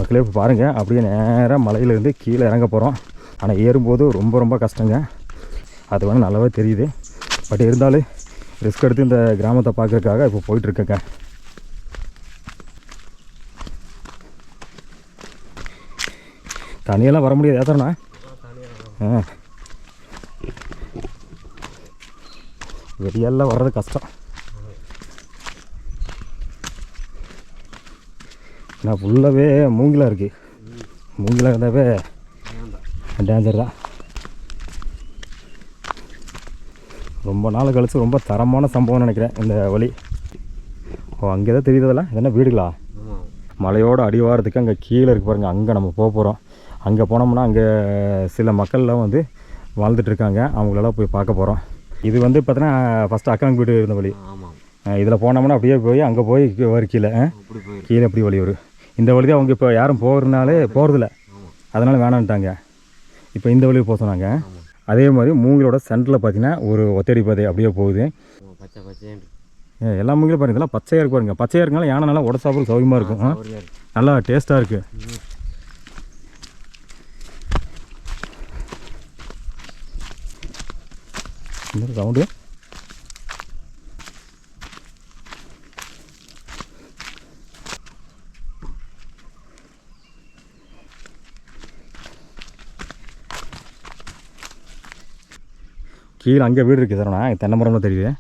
மக்களே இப்போ பாருங்கள், அப்படியே நேராக மலையிலேருந்து கீழே இறங்க போகிறோம். ஆனால் ஏறும்போது ரொம்ப ரொம்ப கஷ்டங்க, அது வேணால் நல்லாவே தெரியுது. பட் இருந்தாலும் ரிஸ்க் எடுத்து இந்த கிராமத்தை பார்க்கறதுக்காக இப்போ போயிட்டுருக்கேங்க. தனியெல்லாம் வர முடியாது ஏத்தறண்ணா. வெளியெல்லாம் வர்றது கஷ்டம். நான் ஃபுல்லாகவே மூங்கிலாக இருக்குது. மூங்கிலாக இருந்தாவே டேஞ்சர் தான். ரொம்ப நாள் கழிச்சு ரொம்ப தரமான சம்பவம்னு நினைக்கிறேன் இந்த வழி. ஓ, அங்கே தான் தெரியுதெல்லாம் என்ன வீடுகளா? மலையோட அடிவாரத்துக்கு அங்கே கீழே இருக்குது பாருங்கள், அங்கே நம்ம போக போகிறோம். அங்கே போனோம்னா அங்கே சில மக்கள்லாம் வந்து வாழ்ந்துட்டுருக்காங்க, அவங்களெல்லாம் போய் பார்க்க போகிறோம். இது வந்து பார்த்தோன்னா ஃபஸ்ட்டு அக்காங்க வீடு இருந்த வழி. இதில் போனோம்னா அப்படியே போய் அங்கே போய் வரும் கீழே கீழே அப்படி வழி வரும். இந்த வழி தான் அவங்க இப்போ யாரும் போகிறதுனாலே போகிறதில்ல, அதனால் வேணான்ட்டாங்க. இப்போ இந்த வழியில் போக சொன்னாங்க. அதே மாதிரி மூங்கிலோட சென்டரில் பார்த்தீங்கன்னா ஒரு ஒத்தடி பாதை அப்படியே போகுது. எல்லா மூங்கிலும் பாருங்கள், இதெல்லாம் பச்சையாக இருக்கு பாருங்கள். பச்சையாக இருக்கனால யானை நல்லா உட சாப்பிட சௌகரியமாக இருக்கும், நல்லா டேஸ்ட்டாக இருக்குது. சவுண்டு கீழே அங்கே வீடு இருக்குது சார்ண்ணா, தென்னை மரம்லாம் தெரியுது.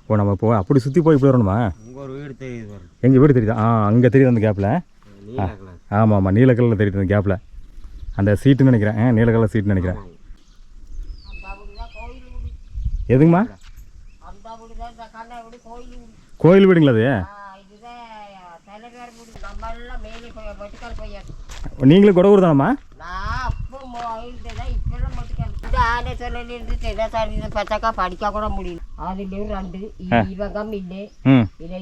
ஓ, நம்ம இப்போ அப்படி சுற்றி போய் இப்படி வரணுமா? எங்கள் வீடு தெரியுதா? அங்கே தெரியுது அந்த கேப்பில். ஆமாம் ஆமாம், நீல கலரில் தெரியுது அந்த கேப்பில். அந்த சீட்டுன்னு நினைக்கிறேன், நீல கலர் சீட்டுன்னு நினைக்கிறேன். எதுங்கம்மா? கோயில் வீடுங்களா அது? நீங்களும் கொடவூர் தானம்மா? படிக்க கூட முடியல. அதுல ரெண்டு இவங்க இல்லை,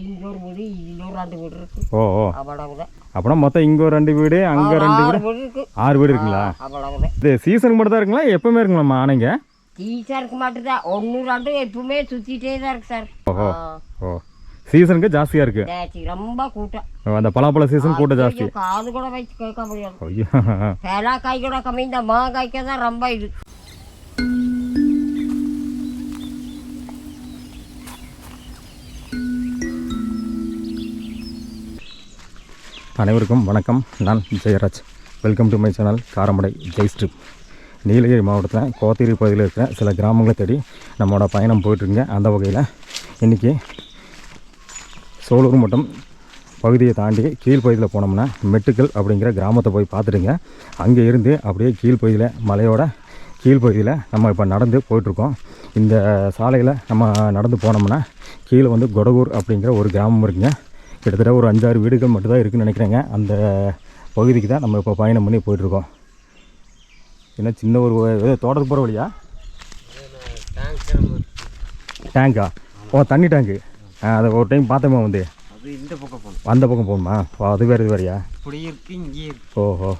இன்னொரு வீடு, இன்னொரு ரெண்டு வீடு இருக்கு. ஓ, அவ்வளவுதான். அப்படின்னா மொத்தம் இங்கே ஒரு 2 வீடு, அங்கே 2 வீடு, 6 வீடு இருக்குங்களா? அவ்வளவுதான். இது சீசனுக்கு மட்டும் தான் இருக்குங்களா, எப்பவுமே இருக்குங்களாம்மா ஆனைங்க? சீசனுக்கு மட்டும்தான், 1 2 எப்பவுமே சுத்திட்டே தான் இருக்கு சார். ஓஹோ, ஓ, சீசனுக்கு ஜாஸ்தியாக இருக்கு, ரொம்ப கூட்டம். அந்த பலாப்பழ சீசன் கூட்டம் ஜாஸ்தி. காது கூட வச்சு கேட்க முடியாது. பேலாக்காய் கூட கம்மி, இந்த மாங்காய்க்கு தான் ரொம்ப இது. அனைவருக்கும் வணக்கம், நான் Jayaraj. Welcome to my channel Karamadai Jai strip. Nilgiri மாவட்டத்தில் கோத்தகிரி பகுதியில் இருக்கிற சில கிராமங்களை தேடி நம்மளோட பயணம் போயிட்டுருங்க. அந்த வகையில் இன்றைக்கி சோலூர் மட்டும் பகுதியை தாண்டி கீழ்ப்பகுதியில் போனோம்னா மெட்டுக்கல் அப்படிங்கிற கிராமத்தை போய் பார்த்துட்டுங்க. அங்கே இருந்து அப்படியே கீழ்ப்பகுதியில் மலையோட கீழ்ப்பகுதியில் நம்ம இப்போ நடந்து போயிட்டுருக்கோம். இந்த சாலையில் நம்ம நடந்து போனோம்னா கீழே வந்து கொடகூர் அப்படிங்கிற ஒரு கிராமம் இருக்குங்க. கிட்டத்தட்ட ஒரு 5 6 வீடுகள் மட்டும்தான் இருக்குதுன்னு நினைக்கிறேங்க. அந்த பகுதிக்கு தான் நம்ம இப்போ பயணம் பண்ணி போயிட்டுருக்கோம். ஏன்னா சின்ன ஒரு தோட்டத்துக்கு போகிற வழியா? டேங்கா? ஓ, தண்ணி டேங்கு. அதை ஒரு டைம் பார்த்தோமா வந்து இந்த பக்கம் போகணும், அந்த பக்கம் போகணுமா? அது வேறு இது வேறையா? ஓஹோ,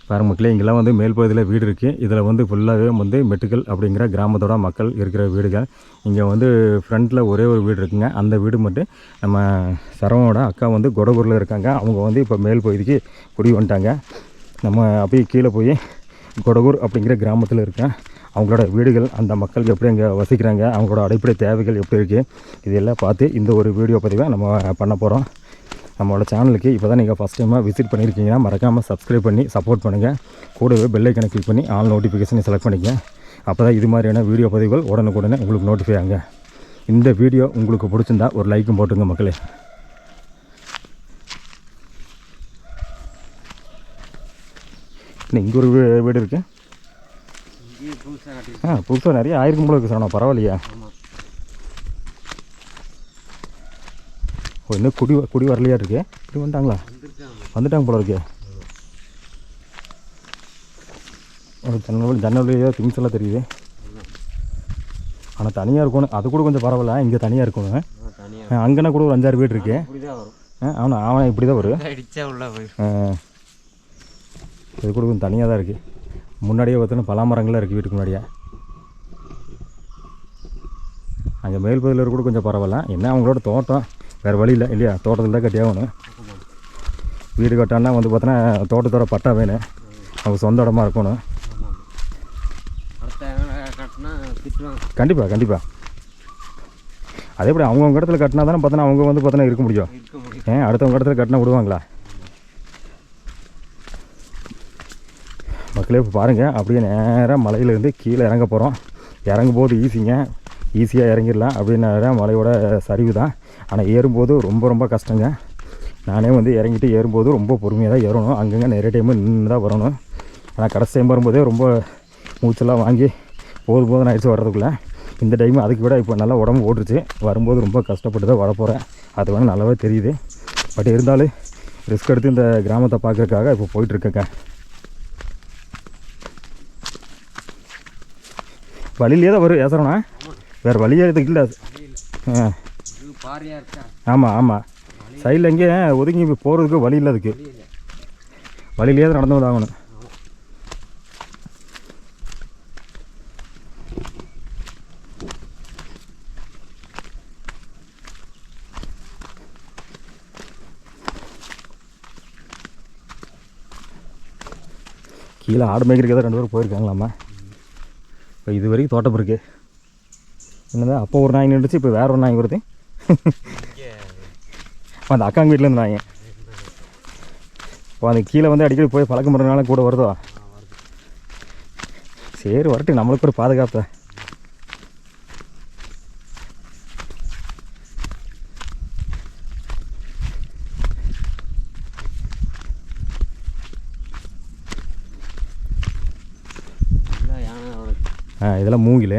பாருங்க மக்களே, இங்கெல்லாம் வந்து மேல் பகுதியில் வீடு இருக்குது. இதில் வந்து ஃபுல்லாகவே வந்து மெட்டுக்கல் அப்படிங்கிற கிராமத்தோட மக்கள் இருக்கிற வீடுகள். இங்கே வந்து ஃப்ரண்ட்டில் ஒரே ஒரு வீடு இருக்குங்க. அந்த வீடு மட்டும் நம்ம சரவணோட அக்கா வந்து கொடகூரில் இருக்காங்க. அவங்க வந்து இப்போ மேல் பகுதிக்கு குடி வந்துட்டாங்க. நம்ம அப்படியே கீழே போய் கொடகூர் அப்படிங்கிற கிராமத்தில் இருக்க அவங்களோட வீடுகள், அந்த மக்கள் எப்படி அங்கே வசிக்கிறாங்க, அவங்களோட அடிப்படை தேவைகள் எப்படி இருக்குது, இதெல்லாம் பார்த்து இந்த ஒரு வீடியோ பதிவை நம்ம பண்ண போகிறோம். நம்மளோட சேனலுக்கு இப்போ தான் நீங்கள் ஃபஸ்ட் டைமாக விசிட் பண்ணியிருக்கீங்கன்னா மறக்காமல் சப்ஸ்கிரைப் பண்ணி சப்போர்ட் பண்ணுங்கள். கூடவே பெல் ஐக்கனை கிளிக் பண்ணி ஆல் நோட்டிஃபிகேஷனை செலக்ட் பண்ணிக்கங்க. அப்போ தான் இது மாதிரியான வீடியோ பதிவுகள் உடனுக்குடனே உங்களுக்கு நோட்டிஃபை ஆகுங்க. இந்த வீடியோ உங்களுக்கு பிடிச்சிருந்தா ஒரு லைக்கும் போட்டுங்க மக்களே. இன்னும் இங்கே ஒரு வீடு இருக்குது. புதுசாக நிறைய ஆயிருக்கும் போல இருக்குது சார். பரவாயில்லையா? ஓ, இன்னும் குடி வரலையா இருக்கு? குடி வந்துட்டாங்களா? வந்துட்டாங்க போல இருக்கு. ஒரு ஜன்னல் திங்ஸ் எல்லாம் தெரியுது. ஆனால் தனியாக இருக்கணும், அது கூட கொஞ்சம் பரவாயில்ல. இங்கே தனியாக இருக்கணும். அங்கேனா கூட ஒரு 5 6 வீடு இருக்கு. அவனை இப்படி தான் வரும். இது கூட கொஞ்சம் தனியாக தான் இருக்குது. முன்னாடியே பார்த்தோன்னா பலாமரங்கள்லாம் இருக்குது வீட்டுக்கு முன்னாடியே. அங்கே மேல் பகுதியில் கூட கொஞ்சம் பரவாயில்ல. என்ன அவங்களோட தோட்டம் வேறு வழி இல்லை இல்லையா, தோட்டத்தில் தான் கட்டி ஆகணும். வீடு கட்டான்னா வந்து பார்த்தோன்னா தோட்டத்தோட பட்டா வேணும், அவங்க சொந்த இடமா இருக்கணும். கண்டிப்பாக கண்டிப்பாக. அதே எப்படி அவங்கவுங்க இடத்துல கட்டினா தானே பார்த்தோன்னா அவங்க வந்து பார்த்தோன்னா இருக்க முடியும். அடுத்தவங்க இடத்துல கட்டினா விடுவாங்களா? மக்களே இப்போ பாருங்கள், அப்படியே நேராக மலையிலேருந்து கீழே இறங்க போகிறோம். இறங்கும் போது ஈஸியாக இறங்கிடலாம். அப்படியே நேராக மலையோட சரிவு தான். ஆனால் ஏறும்போது ரொம்ப ரொம்ப கஷ்டங்க. நானே வந்து இறங்கிட்டு ஏறும்போது ரொம்ப பொறுமையாக தான் ஏறணும். அங்கங்கே நிறைய டைமு நின்று தான் வரணும். ஆனால் கடைசி டைம் வரும்போதே ரொம்ப மூச்செல்லாம் வாங்கி போதும் ஆயிடுச்சு வர்றதுக்குள்ளே. இந்த டைம் அதுக்கு விட இப்போ நல்லா உடம்பு ஓட்டுருச்சு. வரும்போது ரொம்ப கஷ்டப்பட்டு தான் வர போகிறேன், அது வேணால் நல்லாவே தெரியுது. பட் இருந்தாலும் ரிஸ்க் எடுத்து இந்த கிராமத்தை பார்க்குறதுக்காக இப்போ போயிட்டுருக்கேங்க. வழியிலே தான் வரும் ஏசரண்ணா, வேறு வழியே இதுக்கு இல்லை. ஆமாம் ஆமாம், சைடில் எங்கேயே ஒதுங்கி போகிறதுக்கு வழி இல்லை, அதுக்கு வழியிலே தான் நடந்து வந்தாகணும். கீழே ஆடு மேய்க்கிறதுக்கு 2 பேர் போயிருக்காங்களாம்மா. இப்போ இது வரைக்கும் தோட்டம் இருக்குது. என்னதான் அப்போ ஒரு நாய் நின்றுச்சு, இப்போ வேற ஒரு நாய் வருது. இப்போ அந்த அக்காங்க வீட்டிலேருந்து நாய். இப்போ அந்த கீழே வந்து அடிக்கடி போய் பழக்கம் பண்ணுறதுனால கூட வருதோ. சரி வரட்டு, நம்மளுக்கு ஒரு பாதுகாப்பு. இதெல்லாம் மூங்கில்,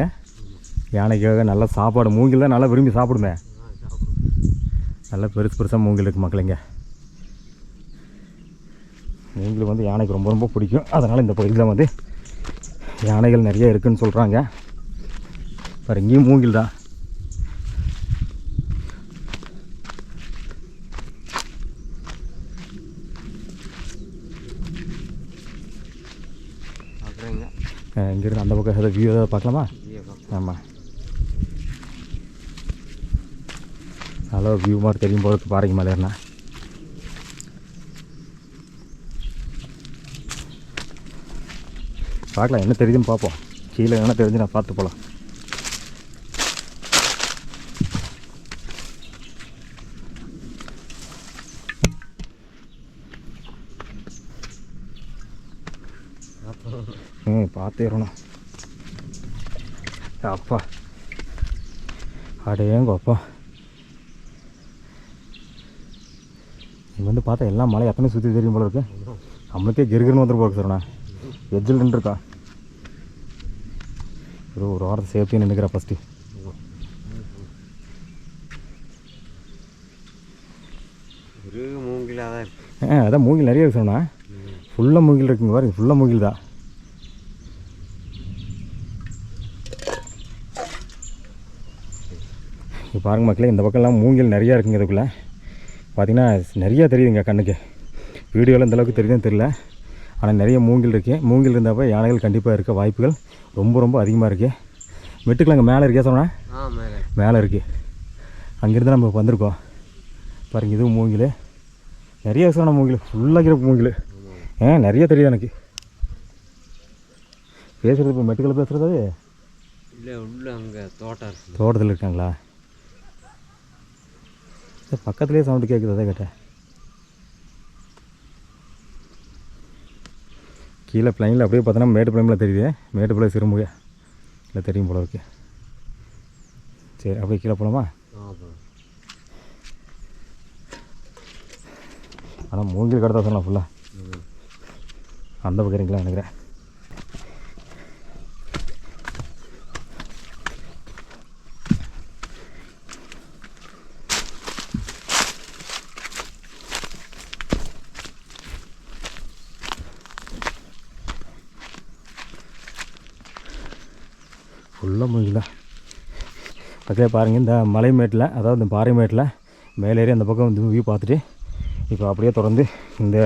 யானைக்காக நல்ல சாப்பாடு. மூங்கில் தான் நல்லா விரும்பி சாப்பிடுமே. நல்லா பெருசாக மூங்கில் இருக்குது மக்களுங்க. மூங்கில் வந்து யானைக்கு ரொம்ப ரொம்ப பிடிக்கும். அதனால் இந்த பகுதியில் வந்து யானைகள் நிறைய இருக்குதுன்னு சொல்கிறாங்க. பாரு இங்கேயும் மூங்கில் தான். இங்கேருந்து அந்த பக்கம் ஏதாவது வியூ ஏதாவது பார்க்கலாமா? ஆமாம், நல்லா வியூ மாதிரி தெரியும் போது பாறைக்கு மேலே ஏறினா. பார்க்கலாம் என்ன தெரியுதுன்னு பார்ப்போம். கீழே என்ன தெரிஞ்சு நான் பார்த்து போகலாம். பார்த்து ஏறணும். அப்பா அடேங்க அப்பா, இங்கே வந்து பார்த்தா எல்லா மலை எத்தனை சுற்றி தெரியும் போல இருக்கு. நம்மளுக்கே கிருகிருன்னு வந்துட்டு போக சார்ண்ணா. எஜ்ஜில் நின்றுருக்கான். ஒரு வாரத்தை சேஃப்டியாக நின்றுக்கிறா ஃபஸ்ட்டு. அதான் மூங்கில் நிறைய இருக்கு சார்ண்ணா. ஃபுல்லாக மூங்கில் இருக்குங்க பாருங்க, ஃபுல்லாக மூங்கில் தான். இப்போ பாருங்க மக்களே, இந்த பக்கம்லாம் மூங்கில் நிறையா இருக்குங்க. இதுக்குள்ளே பார்த்திங்கன்னா நிறையா தெரியுதுங்க கண்ணுக்கு. வீடியோவில் இந்தளவுக்கு தெரியுதுன்னு தெரியல, ஆனால் நிறைய மூங்கில் இருக்குது. மூங்கில் இருந்தப்போ யானைகள் கண்டிப்பாக இருக்க வாய்ப்புகள் ரொம்ப ரொம்ப அதிகமாக இருக்குது. மெட்டுக்கள் அங்கே மேலே இருக்கே சொன்னால் மேலே இருக்குது. அங்கேருந்து நம்ம வந்திருக்கோம் பாருங்கள். இதுவும் மூங்கில் நிறைய சொன்ன மூங்கில், ஃபுல்லாக இருக்கிற மூங்கில். நிறைய தெரியுது எனக்கு. பேசுகிறது இப்போ மெட்டுக்களை பேசுகிறது இல்லை, உள்ள அங்கே தோட்டத்தில் இருக்காங்களா? பக்கத்துலேயே சவுண்டு கேட்குது, அதை கேட்டேன். கீழே பிளைனில் அப்படியே பார்த்தோன்னா மேட்டு பிளைமில் தெரியுது. மேட்டு பிள்ளை சிறுமுக இல்லை தெரியும் போல இருக்கு. சரி அப்படியே கீழே போகலாமா? ஆனால் மூங்கில் கடத்தா சொல்லலாம் ஃபுல்லாக. அந்த பக்கம் இருக்கீங்களா நினைக்கிறேன். ஃபுல்லாக மூங்கில். பக்கத்தில் பாருங்கள், இந்த மலை மேட்டில், அதாவது இந்த பாறை மேட்டில் மேலேறி அந்த பக்கம் வந்து வியூ பார்த்துட்டு இப்போ அப்படியே தொடர்ந்து இந்த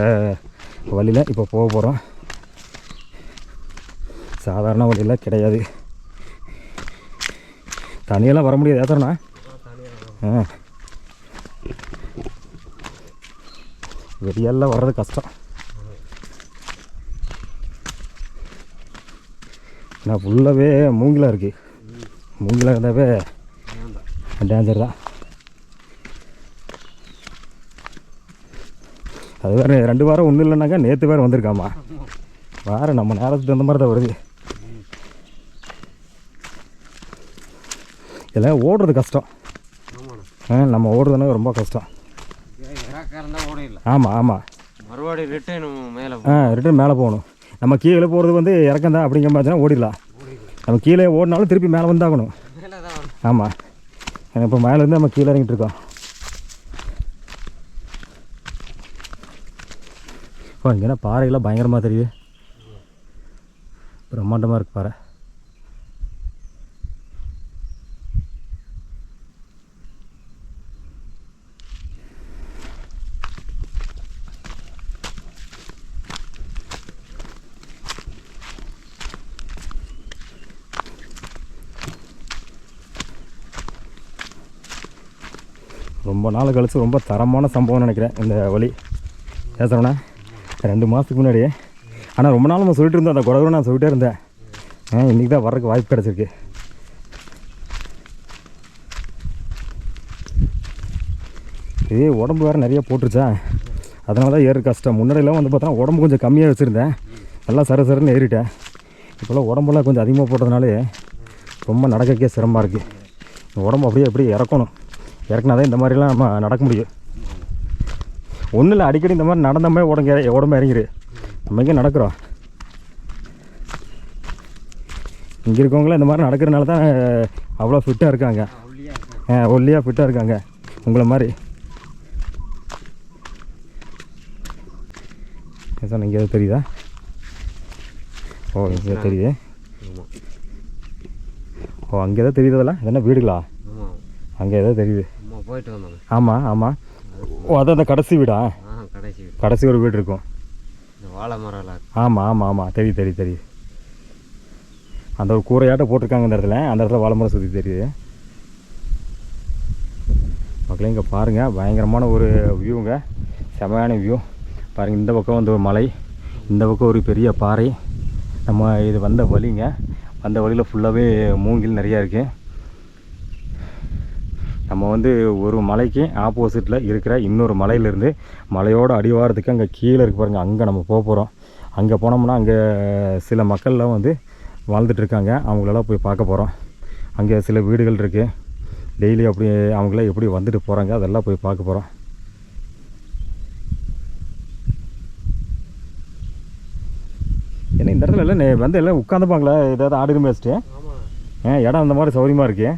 வழியில் இப்போ போக போகிறோம். சாதாரண வழியெல்லாம் கிடையாது, தனியெல்லாம் வர முடியாது. ஏத்தரண்ணா வெளியெல்லாம் வர்றது கஷ்டம். ஏன்னா ஃபுல்லாகவே மூங்கிலாக இருக்குது. மூங்கிலாக இருந்தாவே டேஞ்சர் தான். அது வேறு 2 வாரம் ஒன்றும் இல்லைனாக்கா நேற்று வேறு வந்திருக்காமா. வேறு நம்ம நேரத்துக்கு தகுந்த மாதிரி தான் வருது. இதெல்லாம் ஓடுறது கஷ்டம். நம்ம ஓடுறதுனா ரொம்ப கஷ்டம். ஆமாம் ஆமாம், மறுபடியும் ரிட்டர்ன் மேலே ரிட்டர்ன் மேலே போகணும். நம்ம கீழே போகிறது வந்து இறக்கம் தான் அப்படிங்கிற மாதிரினா ஓடிடலாம். நம்ம கீழே ஓடினாலும் திருப்பி மேலே வந்தாகணும். ஆமாம், இப்போ மேலேருந்து நம்ம கீழே இறங்கிட்டு இருக்கோம். இப்போ இங்கேனா பாறையெல்லாம் பயங்கரமாக தெரியுது. பிரம்மாண்டமாக இருக்குது பாறை. ரொம்ப நாள் கழிச்சு ரொம்ப தரமான சம்பவம் நினைக்கிறேன் இந்த வழி. பேசுகிறோண்ணா 2 மாதத்துக்கு முன்னாடி. ஆனால் ரொம்ப நாள் நம்ம சொல்லிட்டு இருந்தோம், அந்த குடகுட நான் சொல்லிட்டே இருந்தேன். இன்றைக்கி தான் வர்றதுக்கு வாய்ப்பு கிடச்சிருக்கு. இதே உடம்பு வேறு நிறைய போட்டுருச்சா, அதனால தான் ஏறு கஷ்டம். முன்னாடியெல்லாம் வந்து பார்த்தோன்னா உடம்பு கொஞ்சம் கம்மியாக வச்சுருந்தேன், எல்லாம் சரன்னு ஏறிட்டேன். இப்போல்லாம் உடம்பெல்லாம் கொஞ்சம் அதிகமாக போட்டதுனாலே ரொம்ப நடக்கக்கே சிரமமாக இருக்குது. உடம்பு அப்படியே எப்படி இறக்கணும், இறக்குனா தான் இந்த மாதிரிலாம் நம்ம நடக்க முடியும். ஒன்றும் இல்லை, அடிக்கடி இந்த மாதிரி நடந்தமே உடம்பு இறங்கிடு. நம்ம இங்கே நடக்கிறோம். இங்கே இருக்கவங்களாம் இந்த மாதிரி நடக்கிறனால தான் அவ்வளோ ஃபிட்டாக இருக்காங்க. ஒல்லியாக ஃபிட்டாக இருக்காங்க உங்களை மாதிரி. சார் இங்கே எதாவது தெரியுதா? ஓ, இங்கே தெரியுது. ஓ, அங்கே எதாவது தெரியுது. அதெல்லாம் என்ன வீடுகளா? அங்கே எதாவது தெரியுது. போயிட்டு வந்தோம். ஆமாம் ஆமாம். ஓ, அதான் அந்த கடைசி வீடா? கடைசி ஒரு வீடு இருக்கும். வாழை மரம். ஆமாம் ஆமாம் ஆமாம், தெரியுது. அந்த ஒரு கூரையாட்ட போட்டிருக்காங்க இந்த இடத்துல. அந்த இடத்துல வாழை மரம் சுற்றி தெரியுது. மக்களே இங்கே பாருங்கள், பயங்கரமான ஒரு வியூங்க, செமையான வியூ பாருங்கள். இந்த பக்கம் வந்து ஒரு மலை, இந்த பக்கம் ஒரு பெரிய பாறை. நம்ம இது வந்த வழிங்க, வந்த வழியில் ஃபுல்லாகவே மூங்கில் நிறையா இருக்குது. நம்ம வந்து ஒரு மலைக்கு ஆப்போசிட்டில் இருக்கிற இன்னொரு மலையிலேருந்து மலையோட அடிவாரத்துக்கு அங்கே கீழே இருக்கு பாருங்கள், அங்கே நம்ம போகிறோம். அங்கே போனோம்னா அங்கே சில மக்கள்லாம் வந்து வாழ்ந்துட்டுருக்காங்க, அவங்களெல்லாம் போய் பார்க்க போகிறோம். அங்கே சில வீடுகள் இருக்குது. டெய்லி அப்படி அவங்களாம் எப்படி வந்துட்டு போகிறாங்க அதெல்லாம் போய் பார்க்க போகிறோம். ஏன்னா இந்த இடத்துல எல்லாம் வந்து எல்லாம் உட்காந்துப்பாங்களா, ஏதாவது ஆடு மேய்ச்சிட்டு? இடம் அந்த மாதிரி சௌகரியமாக இருக்குது.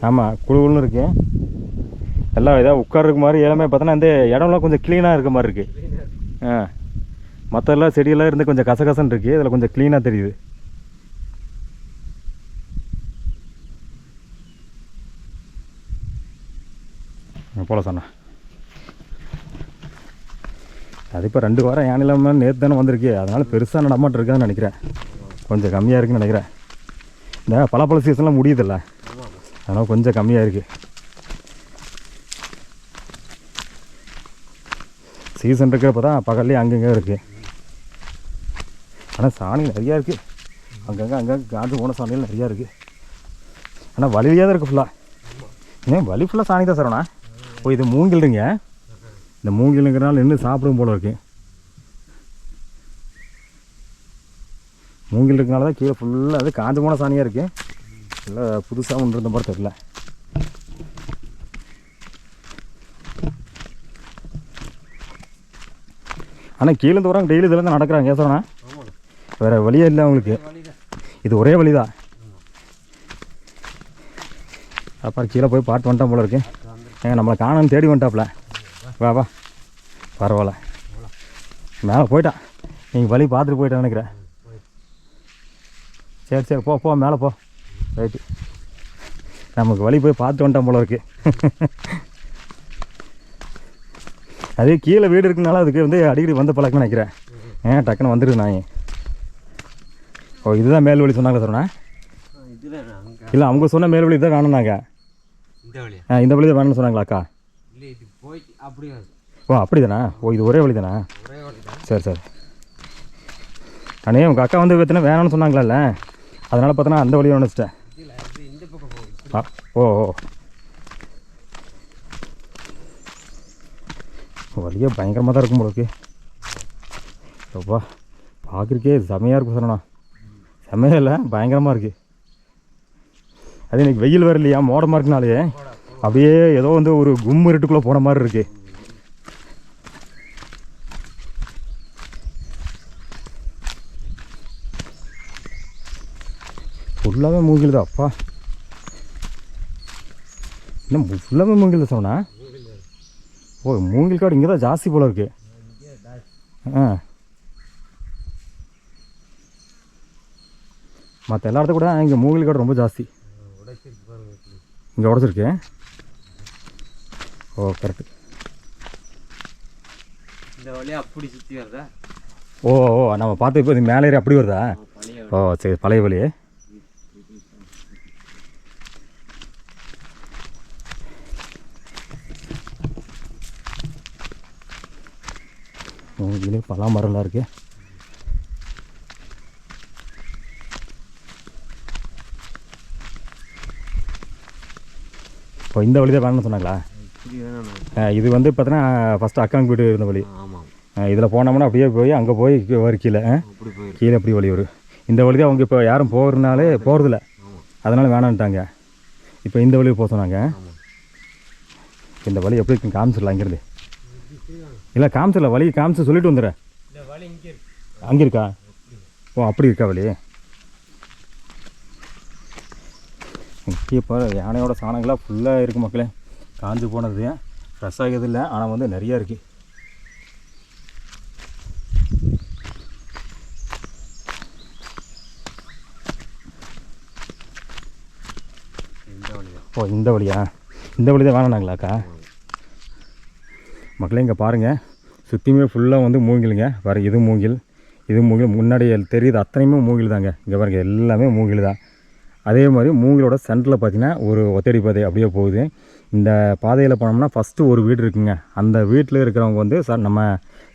ஆமாம், குழுன்னு இருக்கு. எல்லாம் ஏதாவது உட்கார்றதுக்கு மாதிரி எல்லாமே பார்த்தோன்னா இந்த இடம்லாம் கொஞ்சம் க்ளீனாக இருக்க மாதிரி இருக்குது. மற்றெல்லாம் செடியெல்லாம் இருந்து கொஞ்சம் கசகசன்னு இருக்குது, இதில் கொஞ்சம் க்ளீனாக தெரியுது. போல சொன்னா அது இப்போ 2 வாரம் யானை இல்லாமல் நேற்று தானே வந்திருக்கு, அதனால் பெருசாக நடமாட்டம் இருக்காதுன்னு நினைக்கிறேன். கொஞ்சம் கம்மியாக இருக்குன்னு நினைக்கிறேன். இந்த பழப்பழ சீசன்லாம் முடியுதில்ல, அதனால் கொஞ்சம் கம்மியாக இருக்குது. சீசன் இருக்கிறப்ப தான் பகல்லே அங்கங்கே இருக்குது. ஆனால் சாணி நிறையா இருக்குது, அங்கங்கே காஞ்சு போன சாணியில் நிறையா இருக்குது. ஆனால் வலியாக தான் இருக்குது ஃபுல்லாக. ஏன் வலி ஃபுல்லாக சாணி தான் சார்ண்ணா. ஓ, இது மூங்கில்ங்க. இந்த மூங்கிலுங்கிறனால இன்னும் சாப்பிடும் போல இருக்குது. மூங்கில் இருக்கனால தான் கீழே ஃபுல்லாக அது காஞ்சு போன சாணியாக இருக்குது. இல்லை புதுசாக ஒன்று இருந்த மாதிரி தெரியல. ஆனால் கீழே தூரம் டெய்லி இதில் தான் நடக்கிறாங்க ஏசோண்ணா. வேறு வழியே இல்லை அவங்களுக்கு, இது ஒரே வழி தான். அப்புறம் கீழே போய் பாட்டு வந்துட்டான் போல இருக்கு. ஏங்க நம்மளை காணன்னு தேடி வந்துட்டாப்புல. வா பரவாயில்ல, மேலே போயிட்டான். நீங்கள் வழி பார்த்துட்டு போயிட்டான்னு நினைக்கிறேன். சரி போ மேலே போ. ரைட்டு, நமக்கு வழி போய் பார்த்து வந்துட்டான் போல இருக்கு. அதே கீழே வீடு இருக்குனால அதுக்கு வந்து அடிக்கடி வந்து பழக்கம்னு நினைக்கிறேன். டக்குன்னு வந்துடுது நான். ஓ, இதுதான் மேல் வழி சொன்னாங்க சார்ண்ணா. இல்லை அவங்க சொன்ன மேல் வழி தான் வேணும்னாங்க. இந்த வழி தான் வேணும்னு சொன்னாங்களா அக்கா? ஓ அப்படி தானே? ஓ இது ஒரே வழி தானே? ஒரே வழி தான். சரி சரி. அண்ணே உங்கள் அக்கா வந்து பார்த்தீங்கன்னா வேணாம்னு சொன்னாங்களால்ல, அதனால் பார்த்தோன்னா அந்த வழியை நினச்சிட்டேன். இல்லை அது இந்த பக்கம் போகுது. ஓ வழியே பயங்கரமாக தான் இருக்கும் உங்களுக்கு. அப்பா பார்க்குறக்கே செமையாக இருக்கும் சரணா. செமையாக இல்லை, பயங்கரமாக இருக்குது. அது எனக்கு வெயில் வேறு இல்லையா, மோடமாக இருக்குனாலே அப்படியே ஏதோ வந்து ஒரு கும்மு இருட்டுக்குள்ளே போன மாதிரி இருக்குது. ஃபுல்லாகவே மூங்கில் தான். அப்பா இன்னும் ஃபுல்லாகவே மூங்கில் தான் சொன்னா. ஓ மூங்கில் காடு இங்கே தான் ஜாஸ்தி போல் இருக்குது. மற்ற எல்லா இடத்த கூட இங்கே மூங்கில் காடு ரொம்ப ஜாஸ்தி. இங்கே உடச்சிருக்கு. ஓ கரெக்டு. இந்த வழியாக அப்படி சுற்றி வருதா? ஓ நம்ம பார்த்து இப்போ இது மேலே ஏறி அப்படி வருதா? ஓ சரி பழைய வழி. இதுலேயே பலா மரம்லாம் இருக்குது. இப்போ இந்த வழி தான் வேணும்னு சொன்னாங்களா? இது வந்து பார்த்தீங்கன்னா ஃபஸ்ட்டு அக்காங்க வீடு இருந்த வழி. இதில் போனோம்னா அப்படியே போய் அங்கே போய் வரும் கீழே. கீழே அப்படி வழி வரும். இந்த வழி தான் அவங்க இப்போ யாரும் போகிறதுனாலே போகிறதில்ல, அதனால் வேணான்ட்டாங்க. இப்போ இந்த வழியை போக சொன்னாங்க. இந்த வழி எப்படி இருக்குன்னு காமிச்சிடலாம் இங்கேருந்து. இல்லை காமிச்சிடல, வழி காமிச்சு சொல்லிட்டு வந்துடுறேன். அங்கே இருக்கா? ஓ அப்படி இருக்கா வழி? இப்போ யானையோட சாணங்களாக ஃபுல்லாக இருக்குது மக்களே. காஞ்சு போனது ஃப்ரெஷ் ஆகிறது இல்லை, ஆனால் வந்து நிறையா இருக்குது. ஓ இந்த வழியா? இந்த வழி தான் வேணாங்களாக்கா? மக்களே இங்கே பாருங்கள், சுற்றியுமே ஃபுல்லாக வந்து மூங்கிலுங்க. வேறு இது மூங்கில், இது மூங்கில். முன்னாடி தெரியுது அத்தனையுமே மூங்கில் தாங்க. இங்கே பாருங்கள் எல்லாமே மூங்கில் தான். அதே மாதிரி மூங்கிலோட சென்டரில் பார்த்திங்கன்னா ஒரு ஒத்தடி பாதை அப்படியே போகுது. இந்த பாதையில் போனோம்னா ஃபஸ்ட்டு ஒரு வீடு இருக்குங்க. அந்த வீட்டில் இருக்கிறவங்க வந்து நம்ம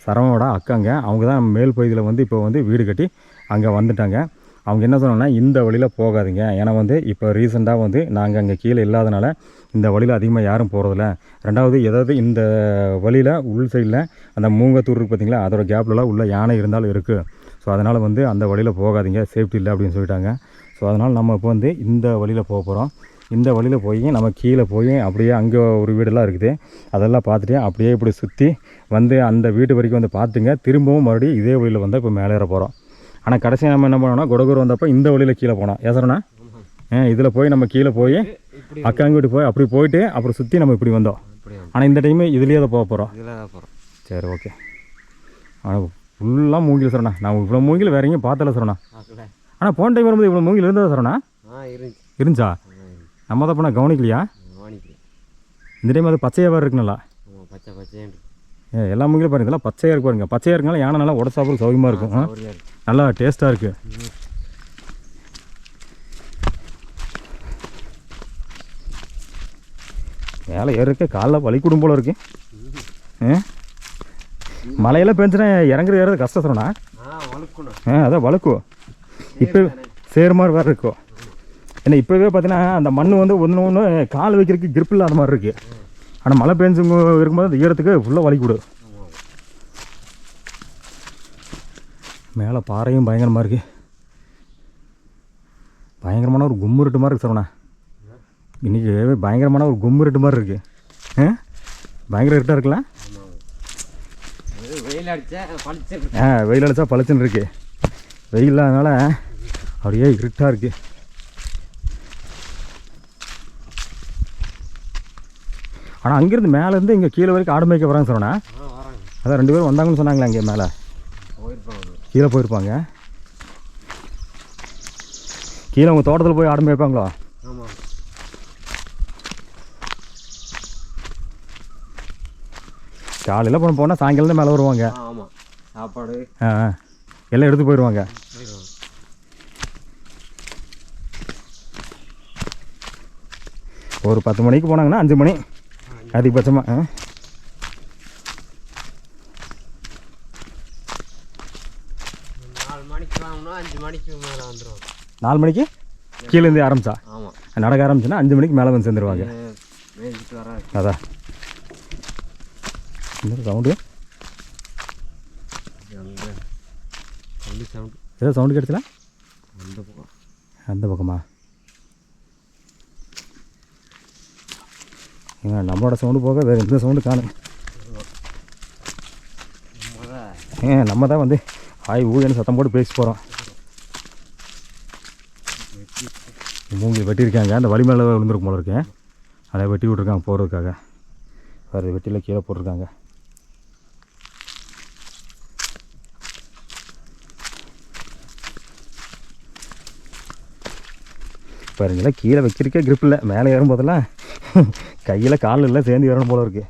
சரவணோட அக்காங்க. அவங்க தான் மேல் பகுதியில் வந்து இப்போ வந்து வீடு கட்டி அங்கே வந்துட்டாங்க. அவங்க என்ன சொன்னாங்கன்னா இந்த வழியில் போகாதீங்க, ஏன்னா வந்து இப்போ ரீசெண்டாக வந்து நாங்கள் அங்கே கீழே இல்லாதனால இந்த வழியில் அதிகமாக யாரும் போகிறதில்ல. ரெண்டாவது ஏதாவது இந்த வழியில் உள் சைடில் அந்த மூங்கத்தூர் இருக்குது பார்த்திங்களா, அதோட கேப்லலாம் உள்ள யானை இருந்தாலும் இருக்குது. ஸோ அதனால் வந்து அந்த வழியில் போகாதீங்க, சேஃப்டி இல்லை அப்படின்னு சொல்லிட்டாங்க. ஸோ அதனால் நம்ம இப்போ வந்து இந்த வழியில் போக போகிறோம். இந்த வழியில் போய் நம்ம கீழே போய் அப்படியே அங்கே ஒரு வீடெல்லாம் இருக்குது, அதெல்லாம் பார்த்துட்டு அப்படியே இப்படி சுற்றி வந்து அந்த வீட்டு வரைக்கும் வந்து பார்த்துங்க. திரும்பவும் மறுபடியும் இதே வழியில் வந்து இப்போ மேலே ஏற போகிறோம். ஆனால் கடைசியாக நம்ம என்ன பண்ணோம்னா கொடகூர் வந்தப்போ இந்த வழியில் கீழே போனோம். ஏசரண்ணா இதில் போய் நம்ம கீழே போய் அக்காங்க வீட்டு போய் அப்படி போயிட்டு அப்புறம் சுற்றி நம்ம இப்படி வந்தோம். ஆனால் இந்த டைமு இதுலேயே தான் போக போகிறோம். சரி ஓகே. ஆனால் ஃபுல்லாக மூங்கில் சரணா. நான் இவ்வளோ மூங்கில் வேற எங்கேயும் பார்த்தல சரணா. ஆனால் போன டைம் வரும்போது இவ்வளோ மூங்கில் இருந்ததா சரணா? இருந்துச்சா? நம்ம தான் போனால் கவனிக்கலையா? இந்த டைம் அது பச்சையாக வேறு இருக்குங்களா? எல்லா மூங்கிலும் பாருங்க, இதெல்லாம் பச்சையாக இருக்கு பாருங்க. பச்சையாக இருக்கனால யானை நல்லா உடச்சு சாப்பிட சௌகரியமாக இருக்கும், நல்லா டேஸ்ட்டாக இருக்குது. மேலே ஏறுக்க காலைல வலி கூடும் போல இருக்கு. மழையெல்லாம் பெஞ்சுனா ஏறது கஷ்டம் சொன்னா. அதான் வழுக்கும். இப்போ சேர் மாதிரி வேறு இருக்கும். ஏன்னா இப்போவே பார்த்தீங்கன்னா அந்த மண் வந்து ஒன்று ஒன்று கால் வைக்கிறதுக்கு கிரிப் இல்லாத மாதிரி இருக்குது. ஆனால் மழை பெஞ்சு இருக்கும்போது அந்த ஈரத்துக்கு ஃபுல்லாக வலி கூடும். மேலே பாறையும் பயங்கரமாக இருக்குது. பயங்கரமான ஒரு கும்முருட்டு மாதிரி இருக்கு சரவணா. இன்றைக்கி பயங்கரமான ஒரு கும்முருட்டு மாதிரி இருக்குது. பயங்கர இருட்டாக இருக்கலாம். வெயில் அடித்தா பளிச்சுன்னு இருக்குது. வெயில் இல்லாதனால அப்படியே இருட்டாக இருக்குது. ஆனால் அங்கேருந்து மேலேருந்து இங்கே கீழே வரைக்கும் ஆடு மேய்க்க வராங்க சரவணா. அதான் 2 பேரும் வந்தாங்கன்னு சொன்னாங்களே அங்கே மேலே. கீழே போயிருப்பாங்க. கீழே உங்கள் தோட்டத்தில் போய் ஆடு மேய்ப்பாங்களோ? காலையில் போனால் சாயங்காலம் மேலே வருவாங்க. சாப்பாடு எல்லாம் எடுத்து போயிடுவாங்க. ஒரு 10 மணிக்கு போனாங்கன்னா 5 மணி அதிகபட்சமாக. மணிக்கு மேலே வந்துடும். 4 மணிக்கு கீழேருந்து ஆரம்பிச்சா ஆமாம், நடக்க ஆரம்பிச்சுன்னா 5 மணிக்கு மேலே வந்து சேர்ந்துருவாங்க. மேய்ச்சிட்டு வராது. அதான் இன்னொரு சவுண்டு அந்த சவுண்டு ஏதோ சவுண்டு கிடைச்சல அந்த பக்கம். அந்த பக்கமா? நம்மளோட சவுண்டு போக வேறு எந்த சவுண்டு காணும். நம்ம தான் வந்து ஆய் ஊன்னு சத்தம் போட்டு பேசி போகிறோம். மூங்கில் வெட்டியிருக்காங்க, அந்த வழி மேலே விழுந்துருக்கு போல இருக்கேன். அதை வெட்டி விட்ருக்காங்க போகிறதுக்காக. வேறு வெட்டியில் கீழே போட்டிருக்காங்க. பாருங்களா, கீழே வைக்கிறக்கே grip இல்லை. மேலே ஏறும்போதெல்லாம் கையில் காலில் எல்லாம் சேர்ந்து ஏறணும் போல இருக்குது.